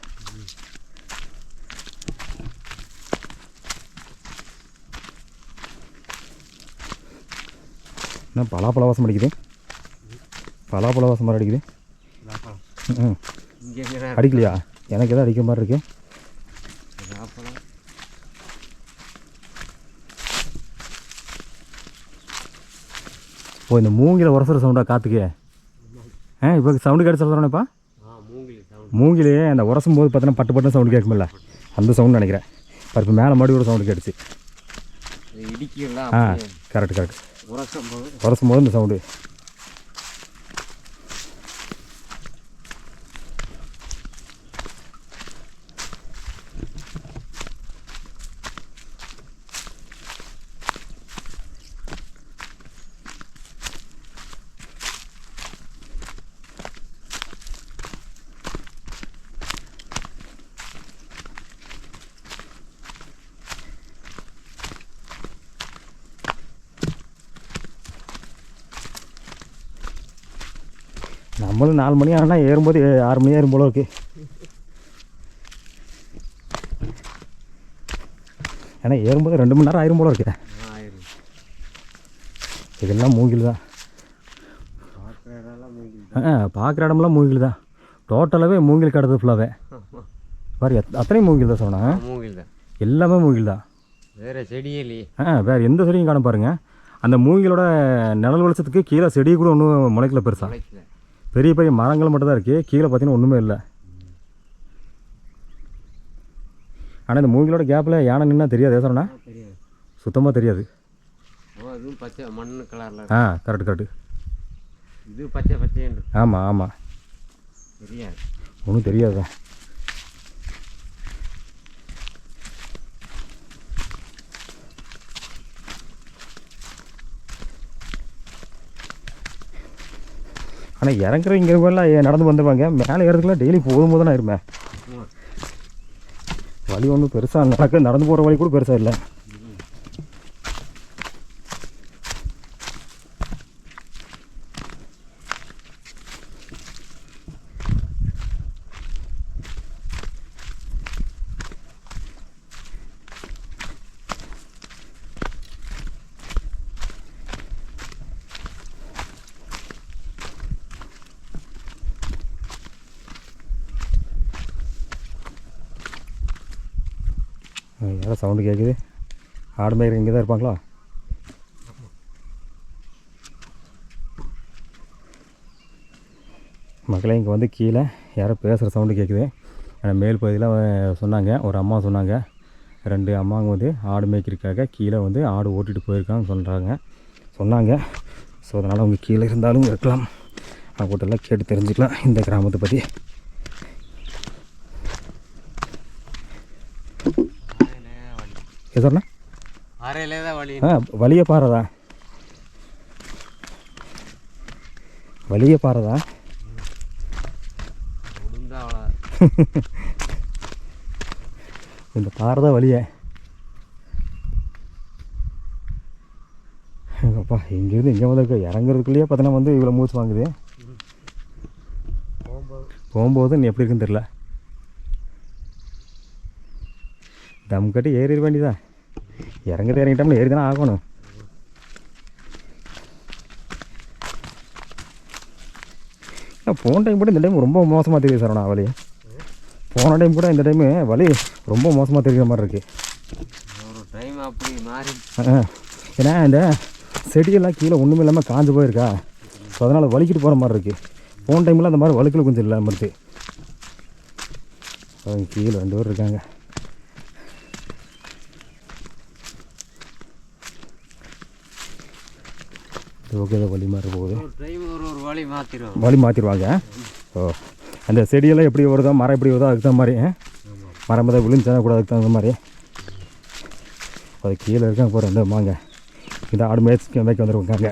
என்ன பலாப்பழ வாசம் அடிக்குது, பலாப்பழ வாசம் மாதிரி அடிக்குது. ம் இங்கே அடிக்கலையா? எனக்கு எதாவது அடிக்கிற மாதிரி இருக்கு. ஓ, இந்த மூங்கில உரசுற சவுண்டா காற்றுக்கு? இப்போ சவுண்டு கேட்டு சொல்கிறேன்ப்பா. மூங்கிலே அந்த உரசும் போது பார்த்தீங்கன்னா பட்டு பட்டு சவுண்டு கேட்குமில்ல, அந்த சவுண்டு நினைக்கிறேன். இப்போ மேலே மறுபடியும் ஒரு சவுண்டு கேட்டுச்சு. Correct correct. உரசும் போது இந்த சவுண்டு. நம்மளும் 4 மணி ஆனால் ஏறும்போது 6 மணி ஏறும் போல இருக்கு. ஏன்னா ஏறும்போது 2 மணி நேரம் ஆயிரும் போல இருக்கு. இதெல்லாம் மூங்கில் தான். பார்க்குற இடமெல்லாம் மூங்கில் தான். டோட்டலாகவே மூங்கில் கிடது ஃபுல்லாகவே. வேறு அத்தனையும் மூங்கில் தான் சொன்னேன். மூங்கில் தான், எல்லாமே மூங்கில் தான். வேறு செடியே இல்லையே. வேறு எந்த செடியும் காண பாருங்கள். அந்த மூங்கிலோட நிழல் வெளிச்சத்துக்கு கீழே செடி கூட ஒன்றும் முளைக்கல பெருசாக. பெரிய பெரிய மரங்கள் மட்டும் தான் இருக்குது. கீழே பார்த்தீங்கன்னா ஒன்றுமே இல்லை. ஆனால் இந்த மூங்கிலோட கேப்பில் யானை நின்னா தெரியாது. சொன்னா தெரியாது, சுத்தமாக தெரியாது. அதுவும் பச்சை மண் கலரில். Correct correct. இது பச்சை பச்சைன்னு. ஆமாம் ஆமாம், தெரியாது, ஒன்றும் தெரியாது. ஆனால் இறங்குற இங்கெல்லாம் நடந்து வந்துடுவாங்க. மேலே ஏறதுக்குலாம் டெய்லி போகும்போது தான் ஆயிருமே. வழி ஒன்றும் பெருசாக நடந்து போகிற வழி கூட பெருசாக இல்லை. யாரோ சவுண்டு கேட்குது. ஆடு மேய்க்கிற இங்கே தான் இருப்பாங்களா? மக்களே, இங்கே வந்து கீழே யாரோ பேசுகிற சவுண்டு கேட்குது. மேல் பகுதியில் சொன்னாங்க, ஒரு அம்மா சொன்னாங்க, 2 அம்மாங்க வந்து ஆடு மேய்க்கிறதுக்காக கீழே வந்து ஆடு ஓட்டிகிட்டு போயிருக்காங்க சொன்னாங்க. ஸோ அதனால் அவங்க கீழே இருந்தாலும் இருக்கலாம். அவங்ககிட்டலாம் கேட்டு தெரிஞ்சுக்கலாம் இந்த கிராமத்தை பற்றி. எதனா அரையிலே தான் வழி. வலிய பாறதா? வலிய பாறதா? இந்த பாறை தான் வலிய. அப்பா, இங்கேருந்து இங்கே வந்து இறங்குறதுக்குள்ளேயே பார்த்தீங்கன்னா வந்து இவ்வளோ மூச்சு வாங்குது. போகும்போது நீ எப்படி இருக்குன்னு தெரில. தம் கட்டி ஏறிட வேண்டியதான். இறங்கிட்டோம்னா ஏறி தானே ஆகணும். போன டைம் கூட இந்த டைம் ரொம்ப மோசமாக தெரியுது சார். நான் வலி போன டைம் கூட இந்த டைமு வலி ரொம்ப மோசமாக தெரிகிற மாதிரி இருக்குது. ஒரு டைம் அப்படி மாறி. ஏன்னா இந்த செடியெல்லாம் கீழே ஒன்றுமே இல்லாமல் காஞ்சு போயிருக்கா. ஸோ அதனால் வலிக்கிட்டு போகிற மாதிரி இருக்குது. போன டைமில் அந்த மாதிரி வழுக்கில் கொஞ்சம் இல்லாமல் இருக்குது. கீழே 2 பேர் இருக்காங்க. ஓகே, வழி மாறி போகுது. டைம் ஒரு வழி மாற்றிடுவோம். வழி மாற்றிடுவாங்க. ஓ, அந்த செடியெல்லாம் எப்படி வருதோ, மரம் எப்படி வருதோ அதுக்கு தகுந்த மாதிரி, மரம் தான் விழுந்துச்சாக்கூட அதுக்கு தகுந்த மாதிரி. அது கீழே இருக்காங்க போகிற 2 வாங்க. இந்த ஆடு மேய்ச்சி மேய்க்க வந்துருக்காங்க.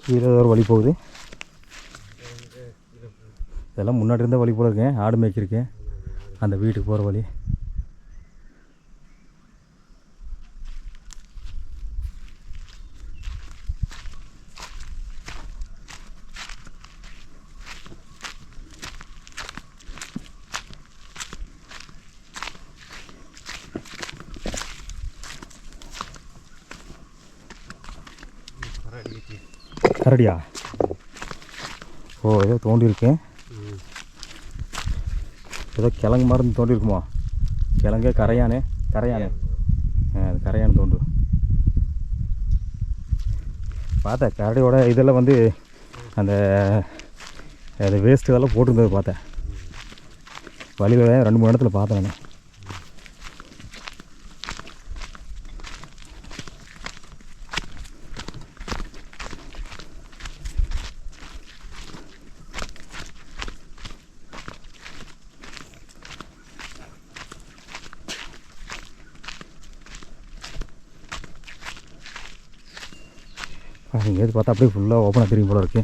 கீழே ஒரு வழி போகுது. இதெல்லாம் முன்னாடி இருந்த வழி போல இருக்கேன். ஆடு மேய்க்கிருக்கேன். அந்த வீட்டுக்கு போகிற வழி. கரடியா? ஓ, ஏதோ தோண்டியிருக்கேன். ஏதோ கிழங்கு மருந்து தோண்டிருக்குமா? கிழங்கே கரையானே. அது கரையான் தோண்டு. பார்த்தேன் கரடியோட இதெல்லாம் வந்து அந்த வேஸ்ட்டு இதெல்லாம் போட்டிருந்தது பார்த்தேன். வழியில் 2-3 இடத்துல பார்த்தேன் நான். எது பார்த்தா அப்படியே ஃபுல்லாக ஓப்பனாக தெரியும் போல இருக்கு.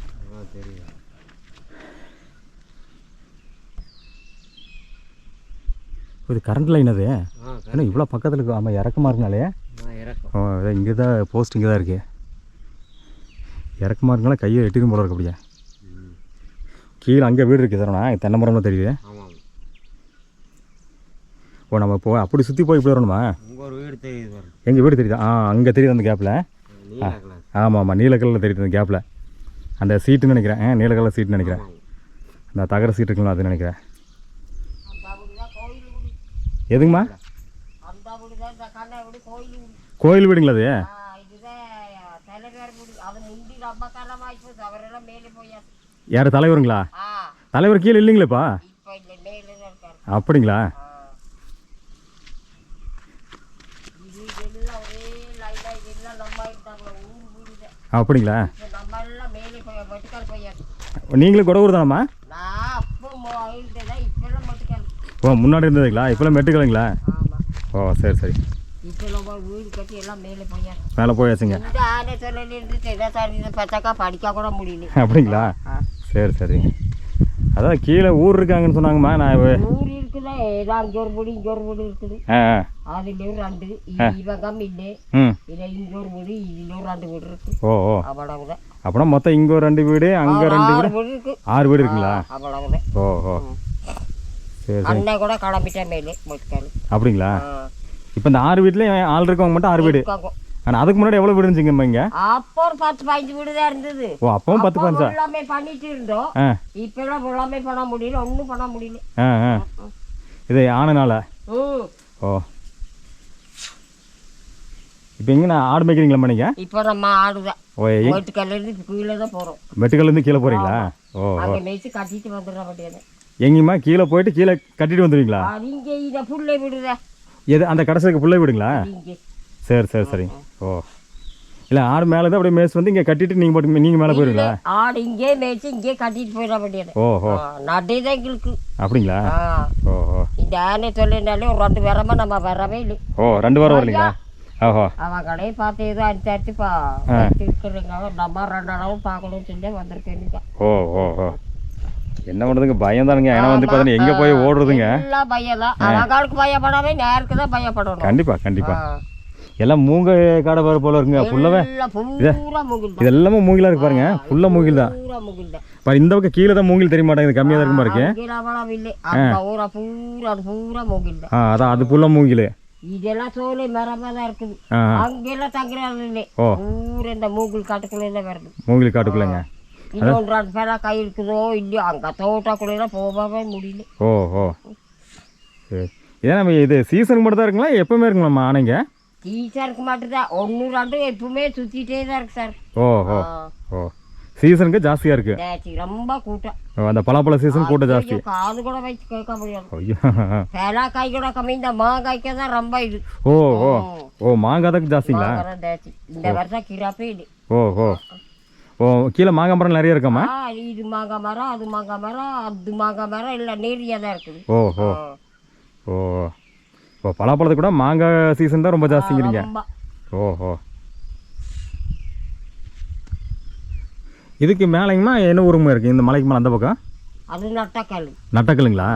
தெரியும். இது கரண்ட் லைன் அது. ஏன்னா இவ்வளோ பக்கத்தில் இருக்கு. ஆமாம், இறக்கமாக இருக்கனாலே. இங்கே தான் போஸ்ட் இங்கே தான் இருக்குது. இறக்கமாக இருக்கனால கையை எட்டிடும் போல இருக்கு. அப்படியே கீழே அங்கே வீடு இருக்குது சார். நான் தென்னை மரம்லாம் தெரியுது. ஓ, நம்ம இப்போ அப்படி சுற்றி போய் இப்படி வரணுமா? உங்கள் ஒரு வீடு தெரியுது. எங்கள் வீடு தெரியுது. அங்கே தெரியுது அந்த கேப்பில். ஆமாம், நீல கலரில் தெரியுது அந்த கேப்பில். அந்த சீட்டுன்னு நினைக்கிறேன். நீல கலர் சீட்டுன்னு நினைக்கிறேன். அந்த தகர சீட்டு இருக்குங்களா அது நினைக்கிறேன். எதுங்கம்மா? கோயில் வீடுங்களா அது? யார் தலைவருங்களா? தலைவர் கீழே இல்லைங்களாப்பா? அப்படிங்களா? அப்படிங்களா? நீங்களும் கொடவூர் தானம்மா? ஓ, முன்னாடி இருந்ததுங்களா? இப்போல்லாம் மெட்டுக்கலைங்களா? ஓ, சரி சரி. மேலே போயாச்சுங்க. அப்படிங்களா? சரி சரி. அதான் கீழே ஊர் இருக்காங்கன்னு சொன்னாங்கம்மா. நான் ஊர் இருக்குதா, ஏதோ அங்கே ஒரு வீடு இங்கே ஒரு வீடு இருக்குது. அதுலேயும் 2 இவங்க இல்லை. இல்லை, இங்கே ஒரு வீடு இதுலேயும் 2 வீடு இருக்கு. ஓ ஓ, அவ்வளவுதான். அப்படின்னா மொத்தம் இங்கே ஒரு 2 வீடு, அங்கே 2 வீடு, 6 வீடு இருக்குங்களா? அவ்வளவுதான். ஓ ஓ, சரி சரி. அண்ணன் கூட கிளம்பிட்டேன் மேலே மொத்தக்கால். அப்படிங்களா? இப்போ இந்த 6 வீட்லேயும் ஆள் இருக்கவங்க மட்டும் 6 வீடு. ஆனால் அதுக்கு முன்னாடி எவ்வளோ வீடு இருந்துச்சுங்கம்மா இங்கே? அப்போ ஒரு 10-15 வீடு தான் இருந்தது. ஓ, அப்பவும் 10-15 எல்லாமே பண்ணிட்டு இருந்தோம். இப்பெல்லாம் எல்லாமே பண்ண முடியல, ஒன்றும் பண்ண முடியல. இது ஆனனால. ஓ, இப்போ எங்கே நான் ஆடு மேய்க்கிறீங்களா நீங்கள்? இப்போ நம்ம ஆடுதான். ஓ, மெட்டுக்கல்லேருந்து கீழே தான் போகிறோம். மெட்டுக்கல்லேருந்து கீழே போகிறீங்களா? ஓ, அங்கே மேய்ச்சி கட்டிட்டு வந்துடுற முடியாது. எங்கேம்மா கீழே போயிட்டு கீழே கட்டிட்டு வந்துடுவீங்களா? இங்கே இதை புள்ளை விடுதா. எது அந்த கடைசிக்கு புள்ளை விடுங்களா? இங்கே. சரி சரி சரி. ஓ, இல்லை ஆடு மேலே தான் அப்படியே மேய்ச்சி வந்து இங்கே கட்டிட்டு நீங்கள் மேலே போயிடுங்களா? ஆடு இங்கே மேய்ச்சி இங்கே கட்டிட்டு போயிட முடியாது. ஓஹோ, நடுதான் எங்களுக்கு. அப்படிங்களா? ஓஹோ, இந்த ஆனை சொல்லினாலே ஒரு 2 வாரமாக நம்ம வரவே இல்லை. ஓ, 2 வாரம் வரலீங்களா? ஓஹோ, அவன் கடையை பார்த்து ஏதோ அடிச்சு இருக்கிறீங்க. நம்ம 2 நாளும் பார்க்கணும்னு சொல்லி வந்திருக்கேன். ஓ ஓ ஓ, என்ன பண்ணுறதுங்க, பயம் தானுங்க. ஏன்னா வந்து பார்த்தீங்கன்னா எங்கே போய் ஓடுறதுங்க. எல்லாம் பயம் தான். அவங்களுக்கு பயப்படாமே நேருக்கு தான் பயப்படணும். கண்டிப்பாக கண்டிப்பாக. எல்லாம் மூங்க காடை போல இருக்குங்க ஃபுல்லாகவே. எல்லாம் பூரா மூங்கில் தான். இது எல்லாமே மூங்கிலாக இருக்கு பாருங்க, ஃபுல்லாக மூங்கில் தான். பூரா மூங்கில் தான். இப்போ இந்த பக்கம் கீழே தான் மூங்கில் தெரிய மாட்டேங்குது, கம்மியாக தான் இருக்குமா இருக்கு. அங்கே அவ்வளவு இல்லை. அந்த ஊரா பூரா அது பூரா மூங்கில் தான். அதான் அது ஃபுல்லாக மூங்கில். இதெல்லாம் சோலை மரமாக தான் இருக்குது. அங்கெல்லாம் தங்குறது இல்லை. பூரா இந்த மூங்கில் காட்டுக்குள்ளே தான் வருது. மூங்கில் காட்டுக்குள்ளேங்க. இன்னொன்று ரெண்டு பேரா கை இருக்குதோ இல்லையோ அங்கே தோட்டக்குள்ளே போகவே முடியல. ஓஹோ சரி. ஏன்னா நம்ம இது சீசனுக்கு மட்டும் தான் இருக்குங்களா, எப்பவுமே இருக்குங்களாம்மா ஆனைங்க? சீசனுக்கு மட்டும்தான். ஒன்று ரெண்டு எப்பவுமே சுற்றிட்டே தான் இருக்கு சார். ஓஹோ ஓ சீசனுக்கு ஜாஸ்தியாக இருக்கு. ரொம்ப கூட்டம். அந்த பலாப்பழ சீசன் கூட்டம் ஜாஸ்தி. காது கூட வச்சு கேட்க முடியாது. ஐயோ பேலாக்காய் கூட கம்மி. இந்த மாங்காய்க்கு தான் ரொம்ப இது. ஓ ஓ ஓ மாங்காய் தான் ஜாஸ்திங்களா? இந்த வருஷம் கிராப்பே இல்லை. ஓஹோ ஓ கீழே மாங்காய் மரம் நிறைய இருக்காம்மா? இது மாங்காய் மரம், அது மாங்காய் மரம், அது மாங்காய் மரம் எல்லாம் நிறைய தான் இருக்குது. ஓஹோ ஓ ஓ பலாப்பழத்தை கூட மாங்காய் சீசன் தான் ரொம்ப ஜாஸ்திங்கிறீங்க. ஓஹோ இதுக்கு மேலேங்கம்மா என்ன ஊருமா இருக்குது இந்த மலைக்கு மேலே அந்த பக்கம்? அது நட்டக்கல். நட்டக்கல்லுங்களா?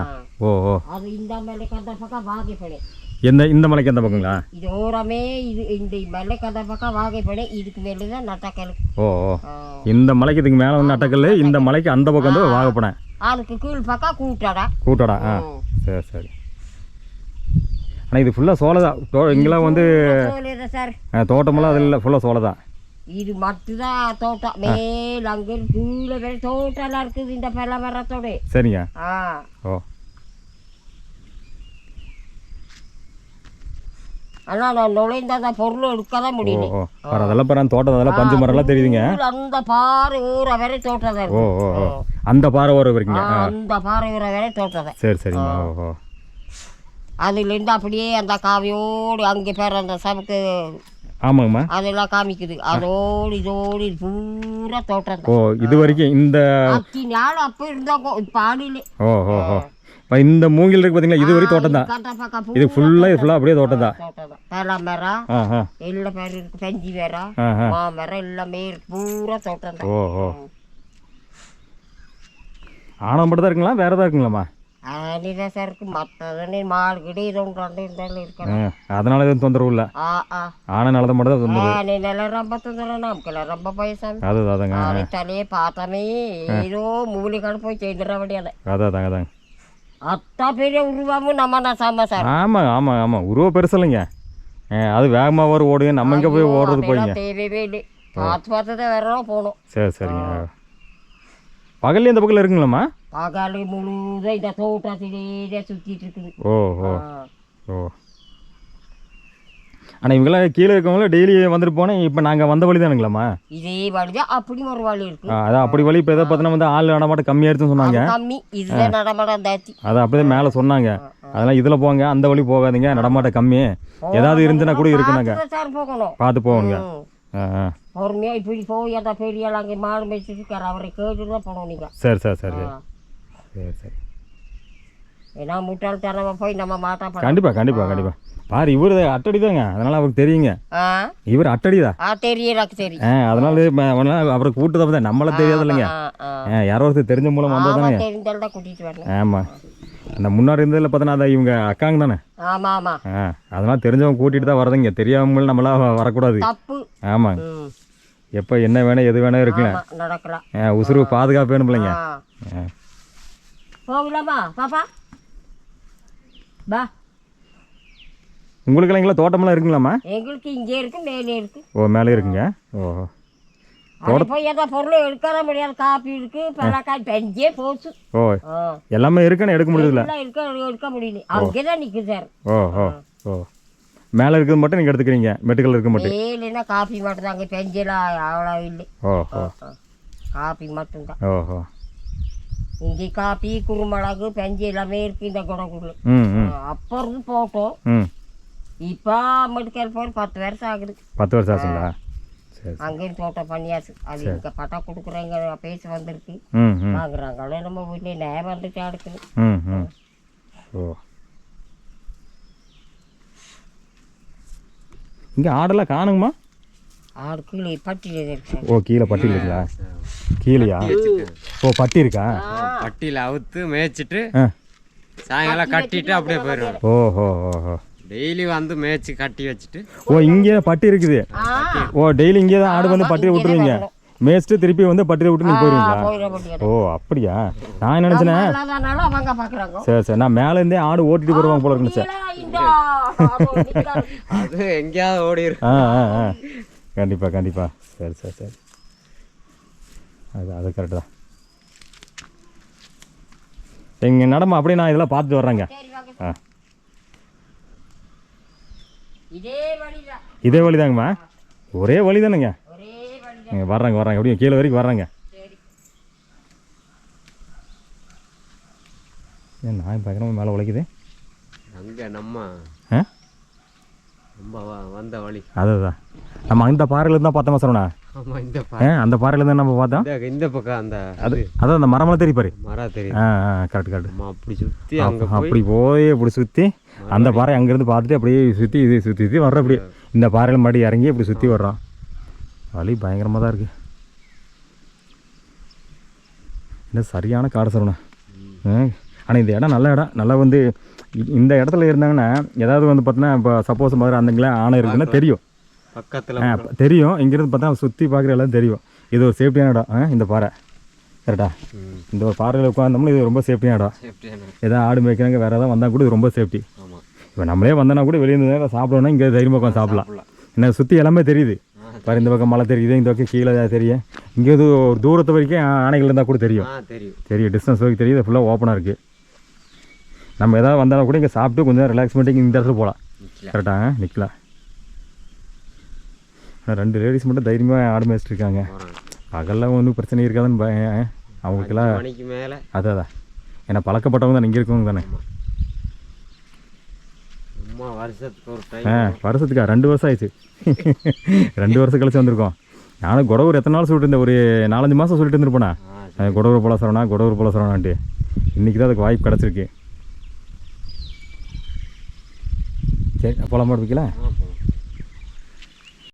ஓஹோ அது இந்த மலைக்கு அந்த பக்கம் வாகைப்படை. இந்த மலைக்கு அந்த பக்கங்களா? இது ஓரமே இது இந்த மலைக்கு அந்த பக்கம் வாகைப்படை. இதுக்கு மேலே தான் நட்டக்கல். ஓ இந்த மலைக்கு இதுக்கு மேலே வந்து நட்டக்கல், இந்த மலைக்கு அந்த பக்கம் வந்து வாகைப்படை. அதுக்கு கீழ் பக்கம் கூட்டாடா. கூட்டாடா சரி சரி. ஆனால் இது ஃபுல்லாக சோளை தான். இங்கெல்லாம் வந்து சார் தோட்டமெல்லாம் அது இல்லை, ஃபுல்லாக சோளை தான். இது மட்டும்தான் தோட்டம். மேல அங்கே கீழே வேற தோட்டம்லாம் இருக்குது இந்த பல மரத்தோட. சரிங்க. ஓ ஆனால் நான் நுழைந்த பொருள் எடுக்கதான் முடியல. ஓ அதெல்லாம் பாரு தோட்டம், அதெல்லாம் பஞ்சு மரம்லாம் தெரியுதுங்க. அந்த பாறை ஊற வரை தோட்டம் தான். ஓ ஓ அந்த பாறை ஊற வரைக்குங்க. அந்த பாறை ஊற வரை தோட்டம் தான். சரி சரிங்க. ஓஹோ அதுலேருந்து அப்படியே அந்த காவியோடு அங்கே பேர் அந்த சபுக்கு. ஆமாங்கம்மா அதெல்லாம் காமிக்குது. அதோடு இதோடு இது பூரா தோட்டம் தான். ஓ இது வரைக்கும் இந்த நாள் அப்போ இருந்தாங்க இப்போ ஆடிலே. ஓஹோ இப்போ இந்த மூங்கில் இருக்கு பார்த்தீங்களா, இது வரைக்கும் தோட்டம் தான். இது ஃபுல்லாக அப்படியே தோட்டம் தான். பல மரம் எல்லா பேர் இருக்கு. பெஞ்சி மரம், மாமரம் எல்லாமே இருக்கு. பூரா தோட்டம் தான். ஓஹோ ஆனம் மட்டும் தான் இருக்குங்களா, வேற ஏதாவது இருக்குங்களாம்மா? அதுதான் சார் இருக்கு. மற்ற மாடு கிட்ட இது ஒன்று ரெண்டு இருந்தாலும் இருக்கணும். அதனால எதுவும் தொந்தரவு இல்லை. ஆனை நல்லது மட்டும் தான் தொந்தரவு. நல்லா ரொம்ப தொந்தரவு. நமக்குலாம் ரொம்ப பயசாமி. அதாங்க தலையே பார்த்தாமே ஏதோ மூலிகாடு போய் செய்துற முடியாது. அதாங்க அத்தா பெரிய உருவமும் நம்ம நான் சாமா சார். ஆமாம் உருவம் பெருசு இல்லைங்க. அது வேகமாக வரும் ஓடுங்க, நம்ம இங்கே போய் ஓடுறது போய்ங்க. தேவையே இல்லை. பார்த்து தான் வேற போகணும். சரிங்க. பகல்ல இந்த பக்கத்தில் இருக்குங்களாம்மா? பகல் முழுதான் இந்த தோட்டத்திலே சுற்றிட்டு இருக்குது. ஓ ஆனால் இவங்கெல்லாம் கீழே இருக்கவங்கள டெய்லி வந்துட்டு போனேன். இப்போ நாங்கள் வந்த வழி தானுங்களாம்மா? இதே வழி தான். அப்படி ஒரு வழி இருக்கு. அதான் அப்படி வழி. இப்போ எதை பார்த்தோன்னா வந்து ஆள் நடமாட்டம் கம்மியாகிடுச்சுன்னு சொன்னாங்க. கம்மி. இதுதான் நடமாட்டம் தாச்சி. அதை அப்படியே மேலே சொன்னாங்க. அதெல்லாம் இதில் போங்க, அந்த வழி போகாதீங்க, நடமாட்டம் கம்மி. ஏதாவது இருந்துன்னா கூட இருக்குனாங்க. பார்த்து போகணுங்க. பொறுமையா இப்படி போய் அந்த பெரிய அங்கே மாடு மேய்ச்சிட்டு இருக்காரு, அவரை கேட்டு தான் போகணும் நீங்கள். சரி ஏன்னா முட்டாள்தனமா போய் நம்ம மாட்டா. கண்டிப்பாக பாரு இவர் அட்டடி தாங்க, அதனால அவருக்கு தெரியுங்க. இவர் அட்டடி தான். தெரியும். அதனால அவரை கூட்டு தான், நம்மள தெரியாது இல்லைங்க. யாரோ ஒருத்தர் தெரிஞ்ச மூலம் வந்தா தானே. தெரிஞ்சால்தான் கூட்டிட்டு வரணும். ஆமாம் அந்த முன்னாடி இருந்ததில் பார்த்தோன்னா அதை இவங்க அக்காங்க தானே. அதனால தெரிஞ்சவங்க கூட்டிகிட்டு தான் வரதுங்க. தெரியாமல் நம்மளாம் வரக்கூடாது. ஆமாங்க. எப்போ என்ன வேணும் எது வேணும் இருக்கலாம். நடக்கலாம். உசுறு பாதுகாப்பு வேணும் இல்லைங்க. போகலாமா பாப்பா? பா. உங்களுக்கெல்லாம் இங்கே தோட்டமெல்லாம் இருக்குங்களாம்மா? எங்களுக்கு இங்கே இருக்கு, மேலே இருக்கு. ஓ மேலே இருக்குங்க. ஓஹோ போய் ஏதாவது பொருள் எடுக்க முடியாது. காப்பி இருக்கு, பழக்காய் பெஞ்சே போச்சு. ஓ எல்லாமே இருக்குன்னு எடுக்க முடியல. எடுக்க முடியல. அங்கேதான் நிற்குது சார். ஓ மேலே இருக்கிறது மட்டும் நீங்கள் எடுத்துக்கிறீங்க, மெட்டுக்கல் இருக்க மட்டும். இல்லைன்னா காப்பி மட்டும் தான். அங்கே பெஞ்செல்லாம் அவ்வளோ இல்லை. காப்பி மட்டும்தான். ஓஹோ இங்கே காப்பி, குறுமிளகு, பெஞ்சு எல்லாமே இருக்கு இந்த குடங்குள்ள. அப்போ இருந்து போட்டோம். இப்போ மெடிக்கல் போய் 10 வருஷம் ஆகுது. 10 வருஷம் ஆச்சுங்களா? அங்கேயும் தோட்டம் பண்ணியாச்சு. அது இங்கே பட்டா கொடுக்குறேங்க பேச வந்திருக்கு. வாங்குறாங்களோ நம்ம வீட்டில் நேரம் வந்துட்டு அடுக்குது. ஓ இங்கே ஆடெல்லாம் காணுங்கம்மா? ஆடு கீழே பட்டியில் இருக்கு. ஓ கீழே பட்டியில் இருக்குங்களா? கீழேயா? ஓ பட்டி இருக்கா? பட்டியில் அவுத்து மேய்ச்சிட்டு சாயங்காலம் கட்டிட்டு அப்படியே போயிடுவோம். ஓஹோ டெய்லி வந்து மேய்ச்சி கட்டி வச்சுட்டு ஓ இங்கே பட்டி இருக்குது. ஆ ஓ டெய்லி இங்கே தான் ஆடு வந்து பட்டியை விட்டுருவீங்க, மேய்ச்சிட்டு திருப்பி வந்து பட்டியை விட்டு நீங்கள் போயிடுவீங்களா? போயிட முடியாது. ஓ அப்படியா, நான் என்ன நினச்சேனே. இல்லாதனால அவங்க பார்க்குறாங்க. சரி சரி, நான் மேலே இருந்தே ஆடு ஓட்டிட்டு போடுவாங்க போல இருக்குன்னு சார். அது எங்கேயாவது ஓடிடும். ஆ ஆ ஆ கண்டிப்பாக கண்டிப்பாக. சரி சரி சரி, அது கரெக்டு தான். எங்கள் நடமா அப்படியே நான் இதெல்லாம் பார்த்துட்டு வர்றேங்க. ஆ இதே வழிதான், இதே வழி தாங்கம்மா, ஒரே வழி தானுங்க. ஒரே வழிதான். வர்றாங்க எப்படியும் கீழே வரைக்கும் வர்றாங்க. சரி ஏன் நாய் பயங்கரமாக மேலே உழைக்குது. அங்கே நம்ம ஆ வந்த வழி அதுதான், நம்ம அந்த பாறையிலேருந்து தான் பார்த்தோமா சரவணா? ஆமாம், இந்த அந்த பாறையிலேருந்து நம்ம பார்த்தோம். இந்த பக்கம் அந்த அதான் அந்த மரமெல்லாம் தெரியும் பாரு. மரம் தெரியும். ஆ ஆ கரெக்ட் கரெக்ட். நம்ம அப்படி சுற்றி அங்கே அப்படி போய் இப்படி சுற்றி அந்த பாறை அங்கேருந்து பார்த்துட்டு அப்படியே சுற்றி இது சுற்றி வர்றோம். அப்படியே இந்த பாறையில் மறுபடி இறங்கி இப்படி சுற்றி வர்றோம். வழி பயங்கரமாக தான் இருக்குது. என்ன சரியான காடு சரவணா. ஆனால் இந்த இடம் நல்ல இடம், நல்லா வந்து இந்த இடத்துல இருந்தாங்கன்னா ஏதாவது வந்து பார்த்தீங்கன்னா இப்போ சப்போஸ் மாதிரி அந்தங்களே ஆணை இருக்குன்னா தெரியும், பக்கத்தில் தெரியும். இங்கேருந்து பார்த்தா சுற்றி பார்க்குற எல்லாம் தெரியும். இது ஒரு சேஃப்டியான இடம் இந்த பாறை, கரெக்டா? இந்த ஒரு பாறையில் உட்காந்தோம்னா இது ரொம்ப சேஃப்டியான இடம். எதாவது ஆடு மேய்க்கிறாங்க வேறு எதாவது வந்தால் கூட இது ரொம்ப சேஃப்டி. ஆமாம், இப்போ நம்மளே வந்தோன்னா கூட வெளியே இருந்து சாப்பிடணும்னா இங்கே தைரியமாக உட்காந்து சாப்பிடலாம். என்ன சுற்றி எல்லாமே தெரியுது பாரு, இந்த பக்கம் மலை தெரியுது, இந்த பக்கம் கீழே தெரியும். இங்கே ஒரு தூரத்து வரைக்கும் ஆணைகள் இருந்தால் கூட தெரியும். தெரியும், டிஸ்டன்ஸ் வரைக்கும் தெரியுது. ஃபுல்லாக ஓப்பனாக இருக்குது. நம்ம எதாவது வந்தாலும் கூட இங்கே சாப்பிட்டு கொஞ்சம் ரிலாக்ஸ் பண்ணிட்டு இந்த இடத்துல போகலாம், கரெக்டாக நிற்கலாம். ஆனால் 2 லேடிஸ் மட்டும் தைரியமாக ஆடு மேய்ச்சிட்டு இருக்காங்க. பகலில் ஒன்றும் பிரச்சனை இருக்காதுன்னு அவங்களுக்கெல்லாம் மேலே அதான். ஏன்னா பழக்கப்பட்டவங்க தான் இங்கே இருக்கவங்க தானே. வருஷத்துக்கு ஒரு வருஷத்துக்கா 2 வருஷம் ஆயிடுச்சு. 2 வருஷம் கழிச்சு வந்திருக்கோம். நானும் குடவூர் எத்தனை நாள் சொல்லிட்டு இருந்தேன், ஒரு 4-5 மாதம் சொல்லிட்டு இருந்திருப்பேண்ணா. குடவூர் போல சரவணா, குடவூர் போல சரவணான்ட்டு. இன்றைக்கி தான் அதுக்கு வாய்ப்பு கிடச்சிருக்கு. சரி போலாமா இருப்பீங்களா?